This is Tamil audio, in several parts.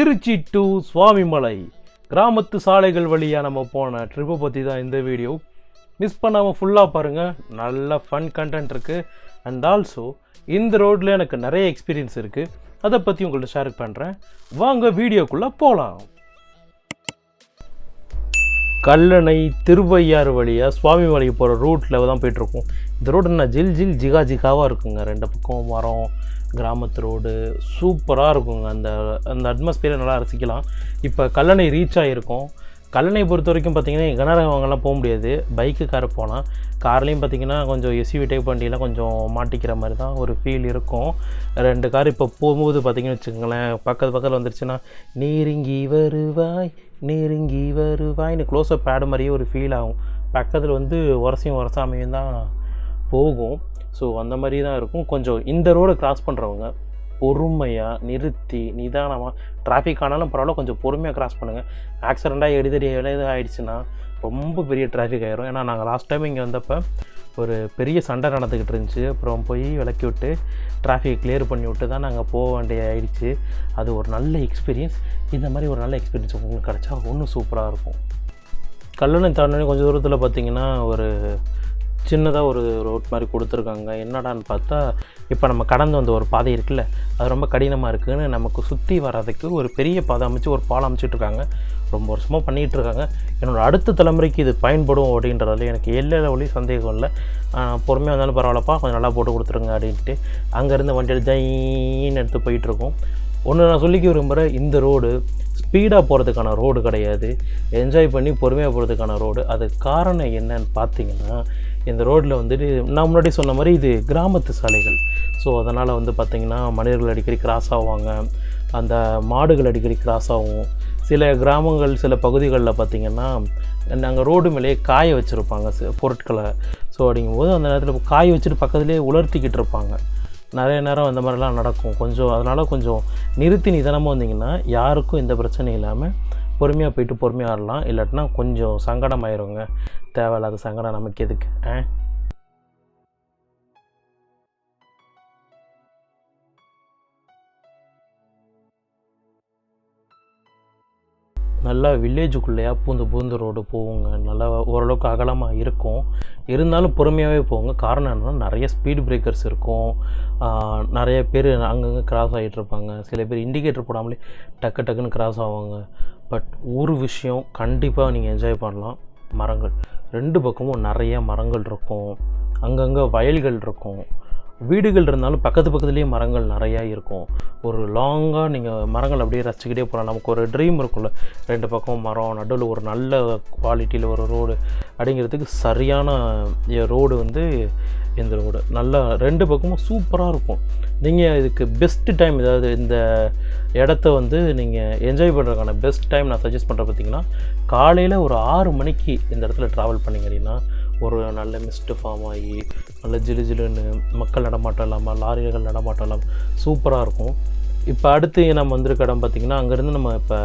திருச்சி டு சுவாமிமலை கிராமத்து சாலைகள் வழியாக நம்ம போன ட்ரிப்பை பற்றி தான் இந்த வீடியோ. மிஸ் பண்ணாமல் ஃபுல்லாக பாருங்கள். நல்ல ஃபன் கண்டென்ட் இருக்குது. அண்ட் ஆல்சோ இந்த ரோட்டில் எனக்கு நிறைய எக்ஸ்பீரியன்ஸ் இருக்குது. அதை பற்றி உங்கள்கிட்ட ஷேர் பண்ணுறேன். வாங்க வீடியோக்குள்ளே போகலாம். கல்லணை திருவையாறு வழியாக சுவாமிமலைக்கு போகிற ரூட்டில் தான் போய்ட்டுருக்கோம். இந்த ரோடு என்ன ஜில் ஜில் ஜிகா ஜிகாவாக இருக்குங்க. ரெண்டு பக்கம் மரம், கிராமத்து ரோடு சூப்பராக இருக்குங்க. அந்த அட்மாஸ்பியரை நல்லா ரசிக்கலாம். இப்போ கல்லணை ரீச் ஆகிருக்கோம். கல்லணை பொறுத்த வரைக்கும் பார்த்திங்கன்னா கனரகங்கள்லாம் போக முடியாது. பைக்கு கார் போனால், கார்லேயும் பார்த்திங்கன்னா கொஞ்சம் எஸ்யூவி டைப் வண்டியெலாம் கொஞ்சம் மாட்டிக்கிற மாதிரி தான் ஒரு ஃபீல் இருக்கும். ரெண்டு கார் இப்போ போகும்போது பார்த்திங்கன்னு வச்சுக்கோங்களேன், பக்கத்தில் வந்துருச்சுன்னா நெருங்கி வருவாய்னு க்ளோஸ்அப் பேடு மாதிரியே ஒரு ஃபீல் ஆகும். பக்கத்தில் வந்து உரசாமையும் தான் போகும். ஸோ அந்த மாதிரி தான் இருக்கும். கொஞ்சம் இந்த ரோடை கிராஸ் பண்ணுறவங்க பொறுமையாக நிறுத்தி நிதானமாக, டிராஃபிக் ஆனாலும் பரவாயில்ல, கொஞ்சம் பொறுமையாக கிராஸ் பண்ணுங்கள். ஆக்சிடெண்ட்டாக எடுதடி எது ஆகிடுச்சுன்னா ரொம்ப பெரிய டிராஃபிக் ஆகிரும். ஏன்னா நாங்கள் லாஸ்ட் டைம் இங்கே வந்தப்போ ஒரு பெரிய சண்டை நடந்துக்கிட்டு இருந்துச்சு. அப்புறம் போய் விளக்கி விட்டு டிராஃபிக் கிளியர் பண்ணி விட்டு தான் நாங்கள் போக வேண்டிய ஆயிடுச்சு. அது ஒரு நல்ல எக்ஸ்பீரியன்ஸ். இந்த மாதிரி ஒரு நல்ல எக்ஸ்பீரியன்ஸ் உங்களுக்கு கிடச்சா ஒன்றும் சூப்பராக இருக்கும். கல்லணை தாண்டி கொஞ்சம் தூரத்தில் பார்த்திங்கன்னா ஒரு சின்னதாக ஒரு ரோட் மாதிரி கொடுத்துருக்காங்க. என்னடான்னு பார்த்தா, இப்போ நம்ம கடந்து வந்த ஒரு பாதை இருக்குல்ல, அது ரொம்ப கடினமாக இருக்குதுன்னு நமக்கு சுற்றி வர்றதுக்கு ஒரு பெரிய பாதை அமைச்சு ஒரு பாலம் அமைச்சிட்ருக்காங்க. ரொம்ப வருஷமாக பண்ணிகிட்ருக்காங்க. என்னோடய அடுத்த தலைமுறைக்கு இது பயன்படும் அப்படின்றதில் எனக்கு எல்லா வழியும் சந்தேகம் இல்லை. பொறுமையாக வந்தாலும் பரவாயில்லப்பா, கொஞ்சம் நல்லா போட்டு கொடுத்துருங்க அப்படின்ட்டு அங்கேருந்து வண்டியில் ஜைன்னு எடுத்து போயிட்டுருக்கோம். ஒன்று நான் சொல்லிக்க விரும்புகிறேன், இந்த ரோடு ஸ்பீடாக போகிறதுக்கான ரோடு கிடையாது, என்ஜாய் பண்ணி பொறுமையாக போகிறதுக்கான ரோடு. அது காரணம் என்னன்னு பார்த்தீங்கன்னா, இந்த ரோட்டில் வந்துட்டு நான் முன்னாடி சொன்ன மாதிரி இது கிராமத்து சாலைகள். ஸோ அதனால் வந்து பார்த்திங்கன்னா மனிதர்கள் அடிக்கடி கிராஸ் ஆவாங்க, அந்த மாடுகள் அடிக்கடி கிராஸ் ஆகும். சில கிராமங்கள் சில பகுதிகளில் பார்த்திங்கன்னா நாங்கள் ரோடு மேலேயே காய வச்சுருப்பாங்க பொருட்களை. ஸோ அப்படிங்கும்போது அந்த நேரத்தில் காய வச்சுட்டு பக்கத்துலேயே உலர்த்திக்கிட்டு இருப்பாங்க. நிறைய நேரம் அந்த மாதிரிலாம் நடக்கும். அதனால் கொஞ்சம் நிறுத்தி நிதானமாக வந்திங்கன்னா யாருக்கும் எந்த பிரச்சனையும் இல்லாமல் பொறுமையாக போயிட்டு பொறுமையாக ஆடலாம். இல்லாட்டினா கொஞ்சம் சங்கடம் ஆயிருங்க. தேவையில்லாத சங்கடம் நமக்கு எதுக்கு? நல்லா வில்லேஜுக்குள்ளேயா பூந்து ரோடு போகுங்க. நல்லா ஓரளவுக்கு அகலமாக இருக்கும். இருந்தாலும் பொறுமையாகவே போங்க. காரணம் என்னென்னா நிறைய ஸ்பீடு பிரேக்கர்ஸ் இருக்கும். நிறைய பேர் அங்கங்கே கிராஸ் ஆகிட்ருப்பாங்க. சில பேர் இண்டிகேட்டர் போடாமலே டக்குன்னு கிராஸ் ஆவாங்க. பட் ஒரு விஷயம் கண்டிப்பாக நீங்கள் என்ஜாய் பண்ணலாம், மரங்கள். ரெண்டு பக்கமும் நிறைய மரங்கள் இருக்கும். அங்கங்கே வயல்கள் இருக்கும். வீடுகள் இருந்தாலும் பக்கத்துலேயே மரங்கள் நிறையா இருக்கும். ஒரு லாங்காக நீங்கள் மரங்கள் அப்படியே ரசிச்சுக்கிட்டே போகலாம். நமக்கு ஒரு ட்ரீம் இருக்கும்ல, ரெண்டு பக்கம் மரம், நடுவில் ஒரு நல்ல குவாலிட்டியில் ஒரு ரோடு அப்படிங்கிறதுக்கு சரியான ரோடு வந்து இந்த ரோடு. நல்லா ரெண்டு பக்கமும் சூப்பராக இருக்கும். நீங்கள் இதுக்கு பெஸ்ட்டு டைம், ஏதாவது இந்த இடத்த வந்து நீங்கள் என்ஜாய் பண்ணுறதுக்கான பெஸ்ட் டைம் நான் சஜஸ்ட் பண்ணுறேன். பார்த்திங்கன்னா காலையில் ஒரு 6 மணிக்கு இந்த இடத்துல ட்ராவல் பண்ணிங்க அப்படின்னா ஒரு நல்ல மிஸ்ட்டு ஃபார்ம் ஆகி நல்ல ஜிலுன்னு மக்கள் நடமாட்டம் இல்லாமல், லாரிகள் நடமாட்டம் இல்லாமல் சூப்பராக இருக்கும். இப்போ அடுத்து நம்ம வந்திருக்க இடம் பார்த்திங்கன்னா, அங்கேருந்து நம்ம இப்போ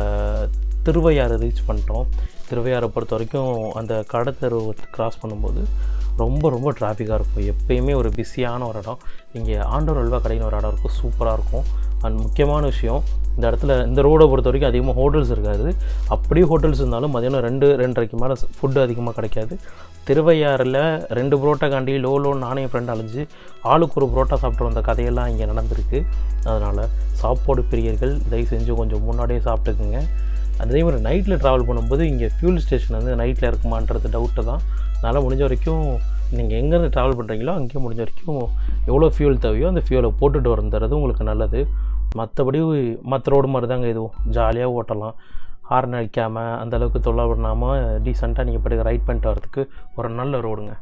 திருவையாறு ரீச் பண்ணிட்டோம். திருவையாறை பொறுத்த வரைக்கும் அந்த கடத்தெரு கிராஸ் பண்ணும்போது ரொம்ப டிராஃபிக்காக இருக்கும். எப்பயுமே ஒரு பிஸியான ஒரு இடம். இங்கே ஆண்டவர் அல்வா கடைன்னு ஒரு இடம் இருக்கும், சூப்பராக இருக்கும். அண்ட் முக்கியமான விஷயம், இந்த இடத்துல இந்த ரோடை பொறுத்த வரைக்கும் அதிகமாக ஹோட்டல்ஸ் இருக்காது. அப்படியே ஹோட்டல்ஸ் இருந்தாலும் மதியானம் 2-2:30 மேலே ஃபுட்டு அதிகமாக கிடைக்காது. திருவையாறில் 2 புரோட்டா காண்டி லோ நானே ஃப்ரெண்ட் அலைஞ்சு ஆளுக்கு ஒரு புரோட்டா சாப்பிட்டு வந்த கதையெல்லாம் இங்கே நடந்திருக்கு. அதனால் சாப்பாடு பிரியர்கள் தயவு செஞ்சு கொஞ்சம் முன்னாடியே சாப்பிட்டுக்குங்க. அதே மாதிரி நைட்டில் ட்ராவல் பண்ணும்போது இங்கே ஃபியூல் ஸ்டேஷன் வந்து நைட்டில் இருக்குமான்றது டவுட்டு தான். அதனால் முடிஞ்ச வரைக்கும் நீங்கள் எங்கேருந்து ட்ராவல் பண்ணுறீங்களோ அங்கேயே முடிஞ்ச வரைக்கும் எவ்வளோ ஃபியூல் தேவையோ அந்த ஃபியூலை போட்டுட்டு வந்துடுறது உங்களுக்கு நல்லது. மற்றபடி மற்ற ரோடு மாதிரி தாங்க இதுவும், ஜாலியாக ஓட்டலாம். ஹார்ன் அடிக்காமல், அந்தளவுக்கு தொல்லை பண்ணாமல் டீசெண்டாக நீங்கள் படுக்க ரைட் பண்ணிட்டு வரதுக்கு ஒரு நல்ல ரோடுங்க.